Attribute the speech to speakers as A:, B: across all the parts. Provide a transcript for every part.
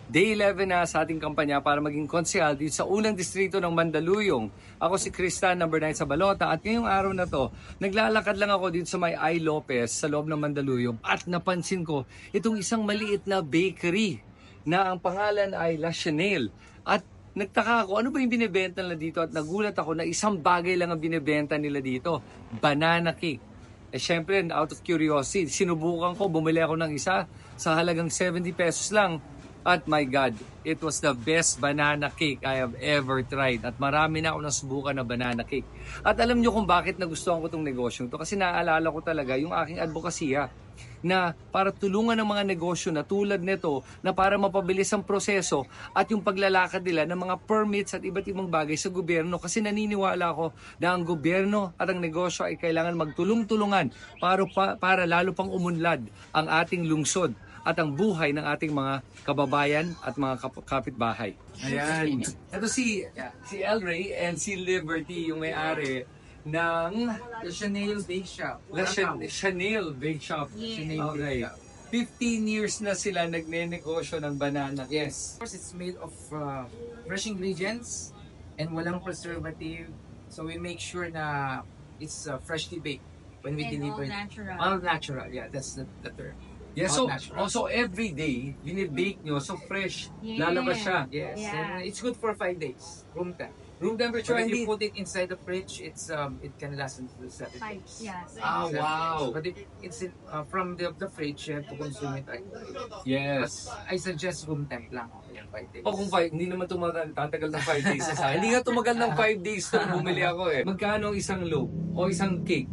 A: Day 11 na sa ating kampanya para maging konsehal dito sa unang distrito ng Mandaluyong. Ako si Kristan, number 9 sa Balota, at ngayong araw na to, naglalakad lang ako dito sa may I. Lopez sa loob ng Mandaluyong at napansin ko itong isang maliit na bakery na ang pangalan ay La Chanel. At nagtaka ako, ano ba yung binibenta nila dito? At nagulat ako na isang bagay lang ang binibenta nila dito, banana cake. Syempre, out of curiosity, sinubukan ko, bumili ako ng isa sa halagang 70 pesos lang. At my God, it was the best banana cake I have ever tried. At marami na ako nasubukan na banana cake. At alam nyo kung bakit nagustuhan ko itong negosyo ito? Kasi naaalala ko talaga yung aking advokasya na para tulungan ng mga negosyo na tulad nito na para mapabilis ang proseso at yung paglalakad nila ng mga permits at iba't ibang bagay sa gobyerno, kasi naniniwala ko na ang gobyerno at ang negosyo ay kailangan magtulong-tulungan para lalo pang umunlad ang ating lungsod at ang buhay ng ating mga kababayan at mga kapitbahay. Ayan. Ito si El Rey and si Liberty, yung may-ari ng
B: The Chanel Bake Shop.
A: Chanel Bake Shop.
B: Chanel
A: Okay.
B: Bake Shop.
A: 15 years na sila nagne-negosyo ng banana.
B: Yes. Of course, it's made of fresh ingredients and walang preservative. So we make sure na it's freshly baked when we
C: And
B: deliver.
C: all natural.
B: All natural, yeah, that's the term.
A: Yeah,
B: All
A: so
B: natural.
A: also every day, binibake nyo, so fresh, lalabas siya.
B: Yes,
C: Yeah.
B: and it's good for 5 days, room temp.
A: Room temperature,
B: But if
A: hindi.
B: you put it inside the fridge, it can last until 7 days.
C: Yes.
A: Ah,
B: 7
A: wow.
B: days. But if it's from the fridge, you have to consume it right away.
A: Yes.
B: I suggest room temp lang. Okay, 5 days.
A: O kung hindi naman tatagal ng 5 days sa hindi nga tumagal ng 5 days to bumili ako eh. Magkano isang loaf o isang cake?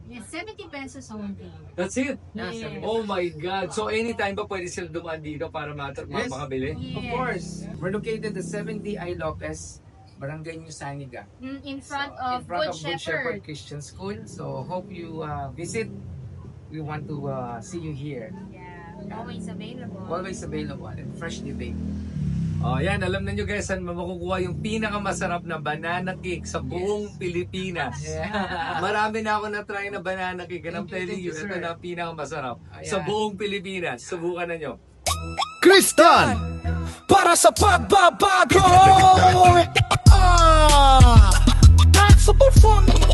C: Yes, 70 pesos only.
A: That's it.
B: Yeah,
C: Yes.
B: 7
A: Oh my God. So anytime ba pwede sila dumaan dito para
B: Yes.
A: makabili?
B: Of course. We're located at 70 I. Lopez, Barangay New Saniga.
C: In front of
B: In front of
C: Good
B: Good Shepherd Christian School. So hope you visit. We want to see you here.
C: Yeah, always available.
B: Always available and freshly baked.
A: Oh, yan. Alam na nyo guys, saan makukuha yung pinakamasarap na banana cake sa buong Pilipinas.
B: Yeah.
A: Marami na ako na-try na banana cake. And I'm
B: Thank
A: telling
B: you,
A: you, ito
B: sir.
A: na ang pinakamasarap
B: Ayan.
A: sa buong Pilipinas. Subukan na nyo.
D: Kristan para sa pagbabago. That's a performance.